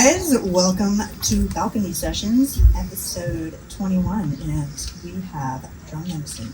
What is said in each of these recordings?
guys, welcome to Balcony Sessions, episode 21, and we have drum medicine.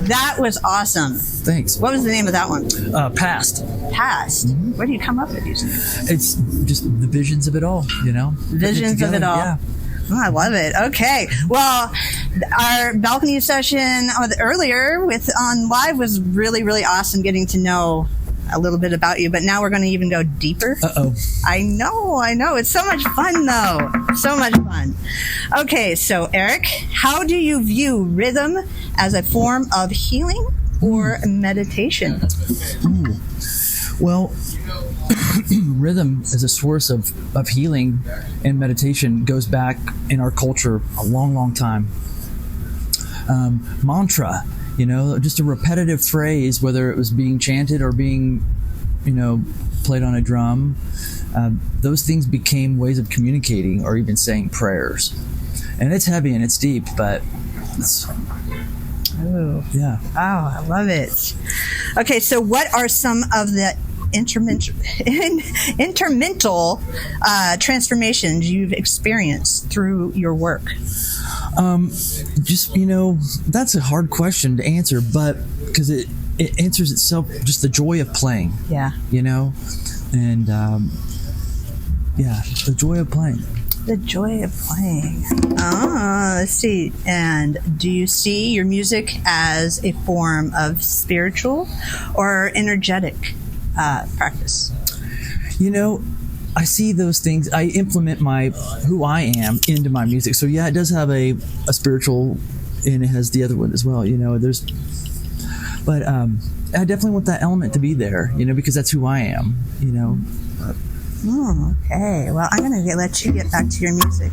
That was awesome. Thanks. What was the name of that one? Past. Past. Mm-hmm. Where do you come up with these names? It's just the visions of it all, you know? Visions of it all. Yeah. Oh, I love it. Okay. Well, our balcony session earlier on live was really, really awesome getting to know a little bit about you, but now we're going to even go deeper. Uh-oh. I know. It's so much fun, though. So much fun. Okay, so Eric, how do you view rhythm as a form of healing or meditation? Ooh. Well, rhythm as a source of healing and meditation goes back in our culture a long, long time. Mantra, you know, just a repetitive phrase, whether it was being chanted or being, you know, played on a drum. Those things became ways of communicating or even saying prayers. And it's heavy and it's deep, but it's... Oh. Yeah. Oh, I love it. Okay, so what are some of the intermental transformations you've experienced through your work? Just, you know, that's a hard question to answer, but because it answers itself, just the joy of playing. Yeah. You know, and the joy of playing. The joy of playing. Oh, let's see. And do you see your music as a form of spiritual or energetic practice? You know, I see those things. I implement who I am into my music. So yeah, it does have a spiritual, and it has the other one as well. You know, but I definitely want that element to be there. You know, because that's who I am. You know. Oh, okay. Well, I'm going to let you get back to your music.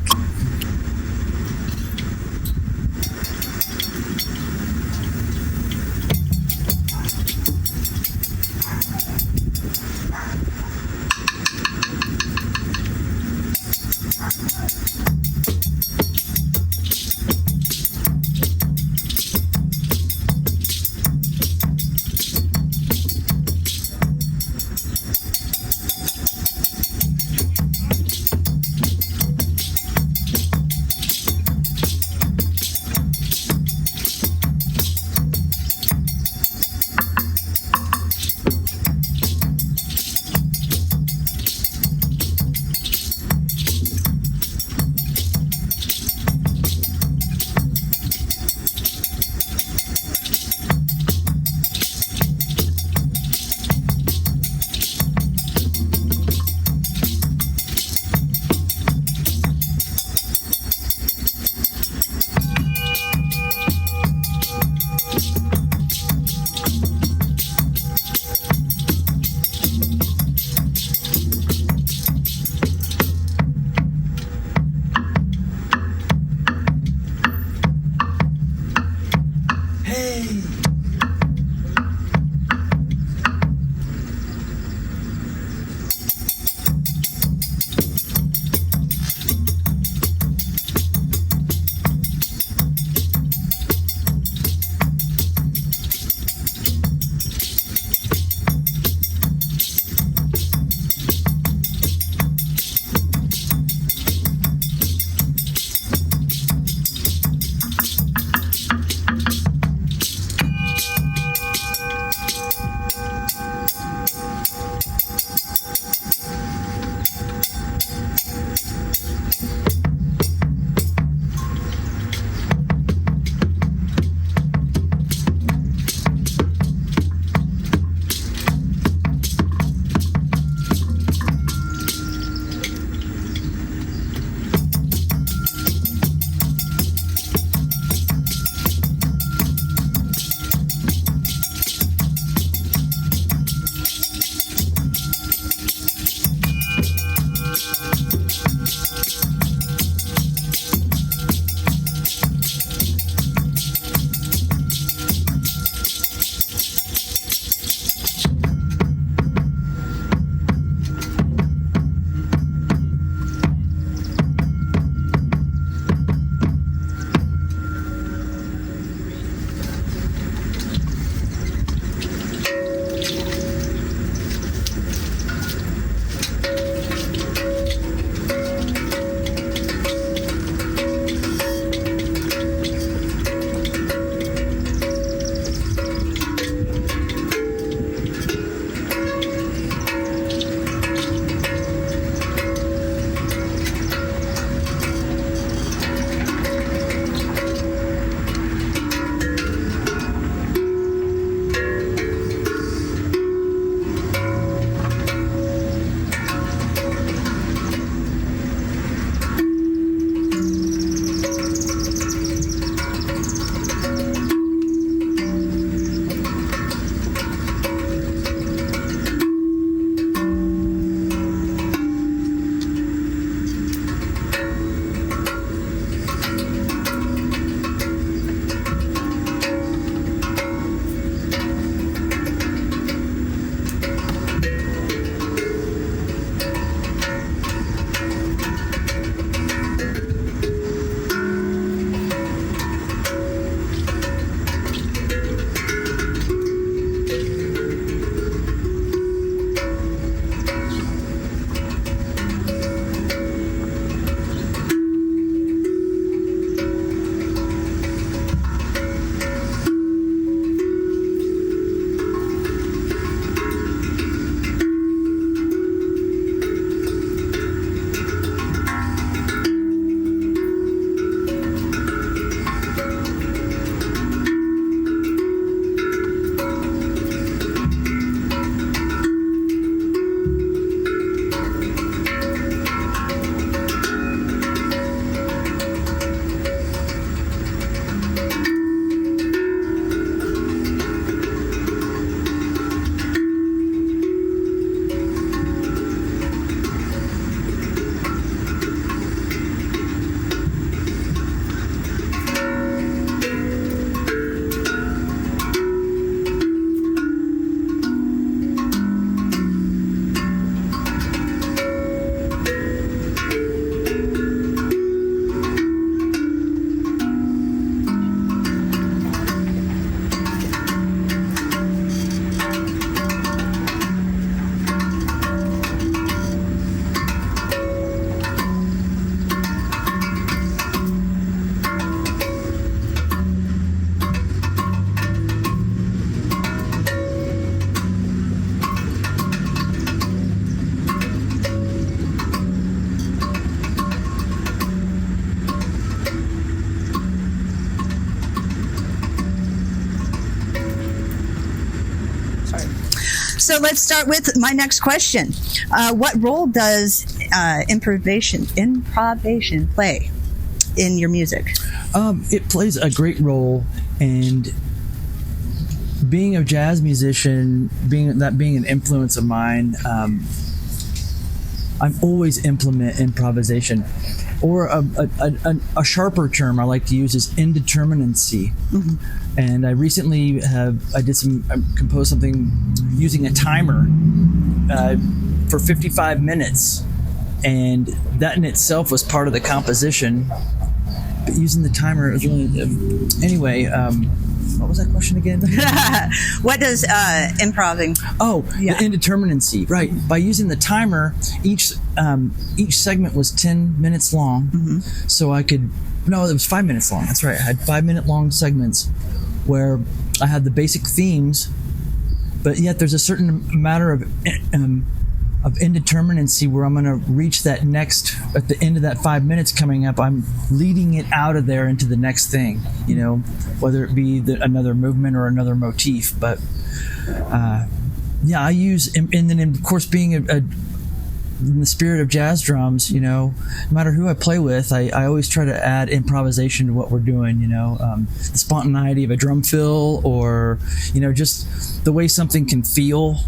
So let's start with my next question. What role does improvisation play in your music? It plays a great role, and being a jazz musician, being an influence of mine, I'm always implement improvisation. Or a sharper term I like to use is indeterminacy. Mm-hmm. And I recently composed something using a timer for 55 minutes, and that in itself was part of the composition. But using the timer, it was really, anyway. What was that question again? What does improving? Oh, yeah. The indeterminacy, right? By using the timer, each segment was 10 minutes long, mm-hmm. So it was 5 minutes long. That's right. I had 5-minute long segments where I had the basic themes, but yet there's a certain matter of indeterminacy where I'm going to reach that next, at the end of that 5 minutes coming up, I'm leading it out of there into the next thing, whether it be another movement or another motif. But I use, and then of course being in the spirit of jazz drums, no matter who I play with, I always try to add improvisation to what we're doing, the spontaneity of a drum fill, or, just the way something can feel,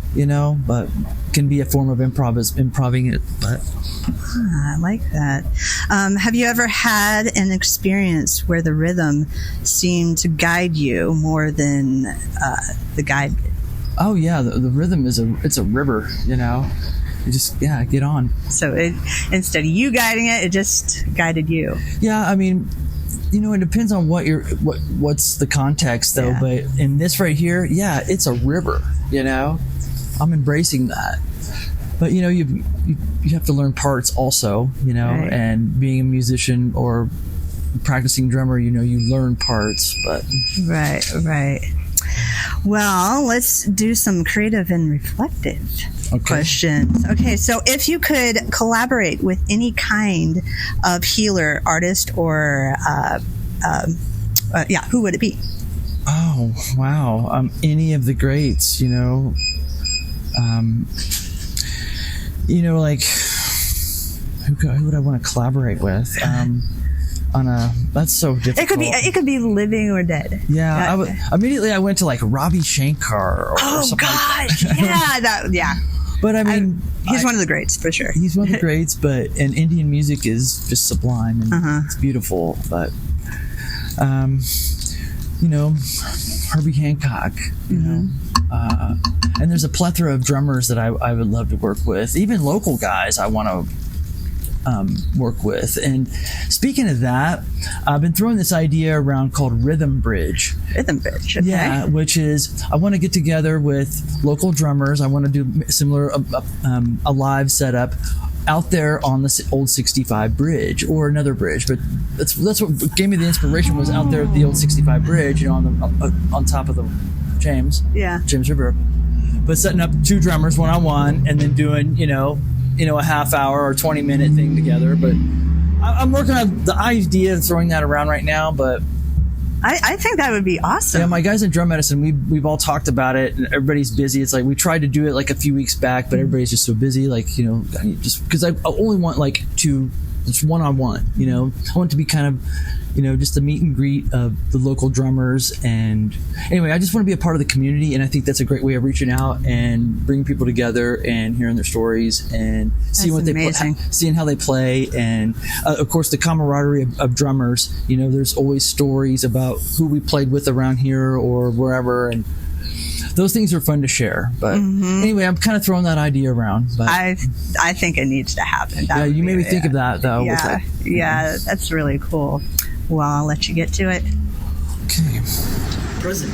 but can be a form of improving it. But I like that. Have you ever had an experience where the rhythm seemed to guide you more than the guide? Oh yeah, the rhythm it's a river, You just, get on. So instead of you guiding it, it just guided you. Yeah, I mean, it depends on what's the context, though. Yeah. But in this right here, it's a river. I'm embracing that. But you have to learn parts also. Right. And being a musician or practicing drummer, you learn parts. But right. Well, let's do some creative and reflective questions. Okay, so if you could collaborate with any kind of healer, artist, or who would it be? Oh, wow. Any of the greats, like who would I want to collaborate with? That's so difficult. It could be living or dead. Yeah, immediately I went to like Ravi Shankar or something. Oh gosh, yeah. But I mean, he's one of the greats for sure. He's one of the greats, and Indian music is just sublime and it's beautiful. But Herbie Hancock, and there's a plethora of drummers that I would love to work with. Even local guys I want to work with. And speaking of that, I've been throwing this idea around called Rhythm Bridge. Rhythm Bridge, okay. Yeah, which is I want to get together with local drummers. I want to do similar a live setup out there on the old 65 bridge or another bridge. But that's what gave me the inspiration, was out there at the old 65 bridge, on top of the James River. But setting up two drummers one-on-one and then doing a half hour or 20-minute thing together. But I'm working on the idea of throwing that around right now. But I think that would be awesome. Yeah, my guys in drum medicine, we've all talked about it, and everybody's busy. It's like we tried to do it like a few weeks back, but everybody's just so busy. Like, just because I only want like just one-on-one. I want it to be kind of, just a meet and greet of the local drummers. And anyway, I just want to be a part of the community, and I think that's a great way of reaching out and bringing people together and hearing their stories and seeing seeing how they play, and of course the camaraderie of drummers. There's always stories about who we played with around here or wherever, and those things are fun to share. But anyway, I'm kind of throwing that idea around. But I think it needs to happen. You made me think of that, though. Yeah, that's really cool. Well, I'll let you get to it. Okay. Present.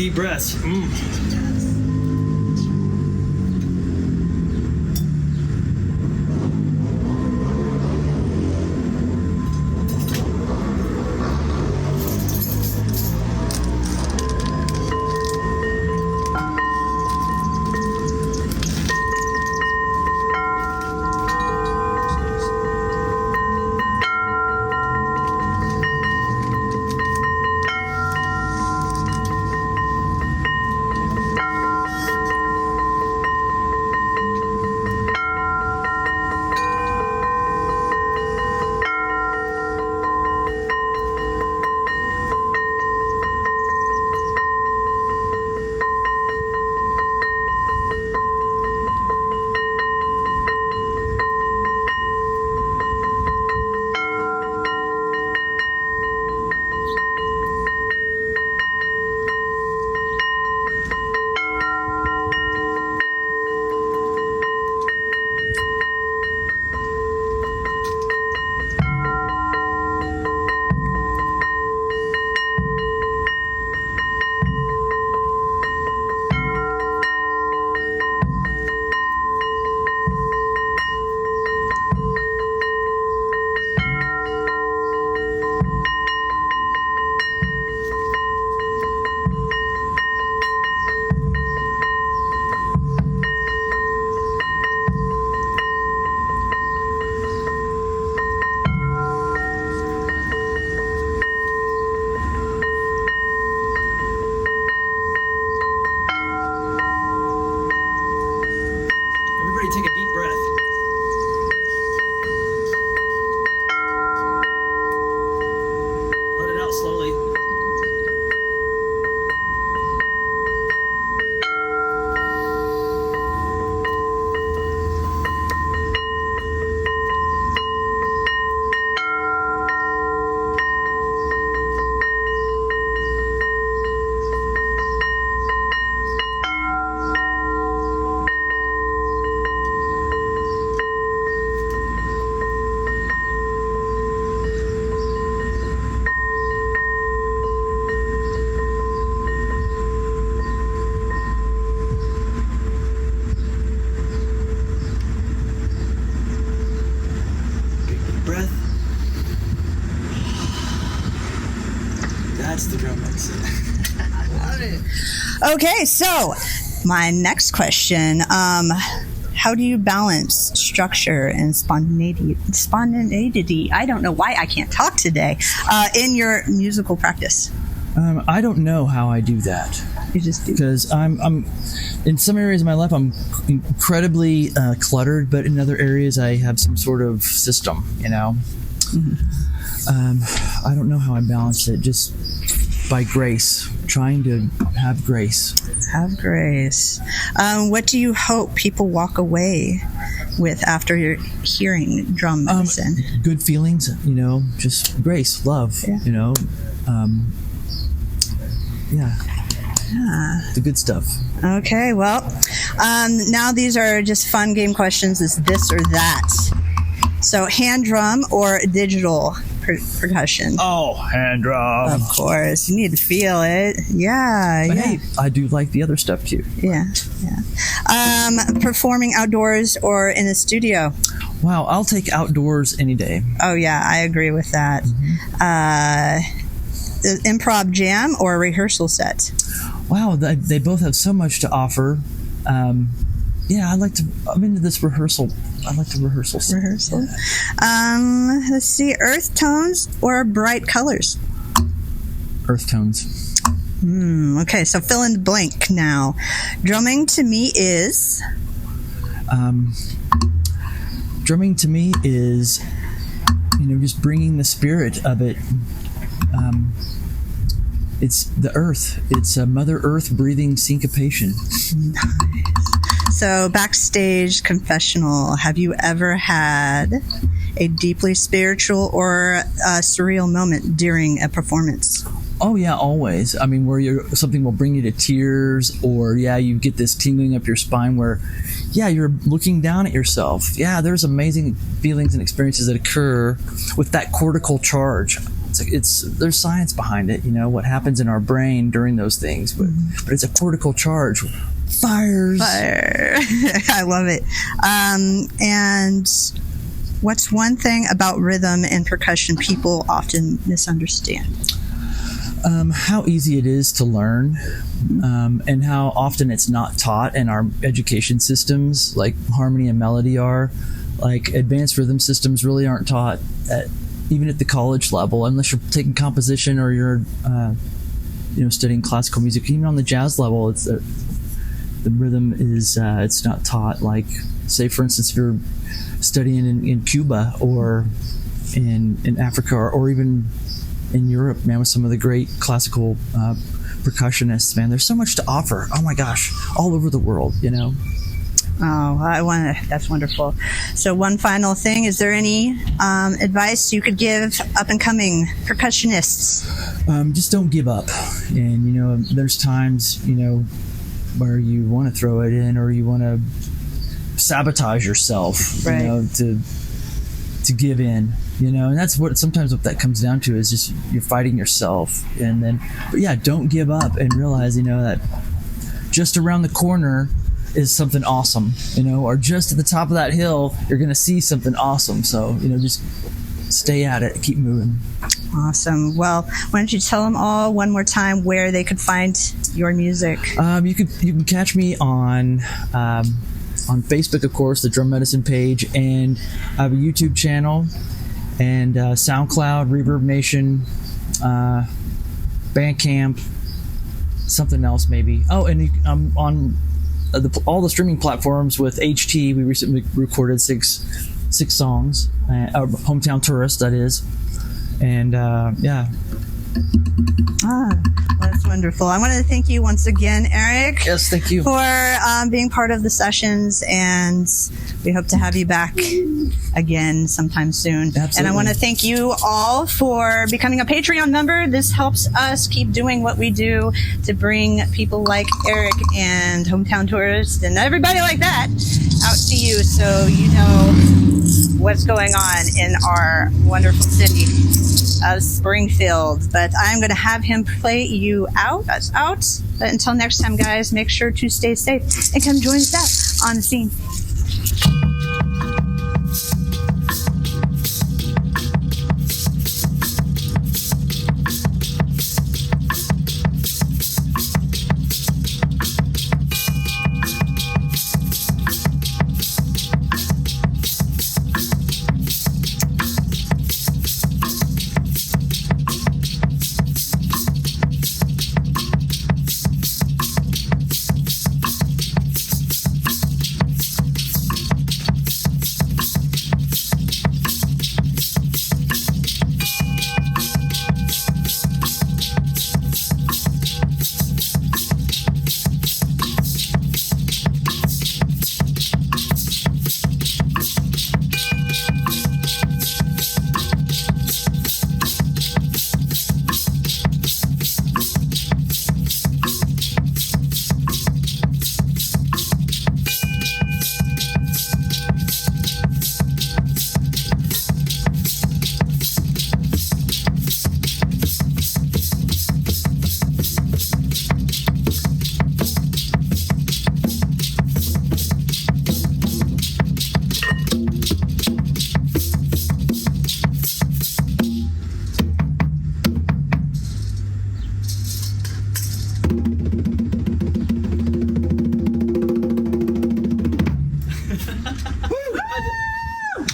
deep breaths. Take a deep breath. Let it out slowly. That's the drum mix. I love it. Okay, so my next question, how do you balance structure and spontaneity? I don't know why I can't talk today, in your musical practice. I don't know how I do that. You just do. Because I'm in some areas of my life I'm incredibly cluttered, but in other areas I have some sort of system, you know. I don't know how I balance it, just by grace, trying to have grace. Have grace. What do you hope people walk away with after you're hearing drum medicine? Good feelings, you know, just grace, love, you know. The good stuff. Okay, well, now these are just fun game questions. Is this or that? So, hand drum or digital percussion? Oh, hand drum. Of course. You need to feel it. Yeah. But hey, I do like the other stuff too. Yeah. Performing outdoors or in a studio? Wow, I'll take outdoors any day. Oh, yeah, I agree with that. Improv jam or rehearsal set? Wow, they both have so much to offer. I'm into this rehearsal. I like the rehearsal set. Rehearsal. Yeah. Let's see, earth tones or bright colors? Earth tones. Okay, so fill in the blank now. Drumming to me is? Drumming to me is, just bringing the spirit of it. It's the earth. It's a Mother Earth breathing syncopation. Nice. So, backstage confessional. Have you ever had a deeply spiritual or a surreal moment during a performance? Oh, yeah, always. I mean, where something will bring you to tears, or, you get this tingling up your spine where, you're looking down at yourself. Yeah, there's amazing feelings and experiences that occur with that cortical charge. there's science behind it, what happens in our brain during those things, but it's a cortical charge. Fire. I love it. And what's one thing about rhythm and percussion people often misunderstand? How easy it is to learn, and how often it's not taught in our education systems, like harmony and melody are. Like advanced rhythm systems really aren't taught even at the college level, unless you're taking composition or you're studying classical music. Even on the jazz level, it's the rhythm is it's not taught. Like, say for instance, if you're studying in Cuba or in Africa or even in Europe, man, with some of the great classical percussionists, man, there's so much to offer. Oh my gosh, all over the world, Oh, that's wonderful. So one final thing, is there any advice you could give up and coming percussionists? Just don't give up. And, there's times, where you want to throw it in or you want to sabotage yourself, right. To give in, and that's sometimes what that comes down to is just you're fighting yourself. But yeah, don't give up and realize, that just around the corner is something awesome, or just at the top of that hill, you're going to see something awesome. So, just stay at it, keep moving. Awesome. Well, why don't you tell them all one more time where they could find your music? You can catch me on Facebook, of course, the Drum Medicine page, and I have a YouTube channel and SoundCloud, Reverb Nation, Bandcamp, something else maybe. Oh, and I'm on all the streaming platforms with HT. We recently recorded six songs, Hometown Tourist, that is, and yeah. Well, that's wonderful. I want to thank you once again, Eric. Yes, thank you for being part of the sessions, and we hope to have you back again sometime soon. Absolutely. And I want to thank you all for becoming a Patreon member. This helps us keep doing what we do to bring people like Eric and Hometown Tourist and everybody like that out to you, so you know what's going on in our wonderful city of Springfield. But I'm going to have him play you out. But until next time, guys, make sure to stay safe and come join us out on the scene.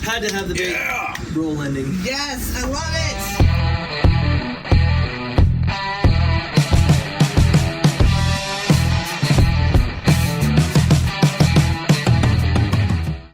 Had to have the big roll ending. Yes, I love it.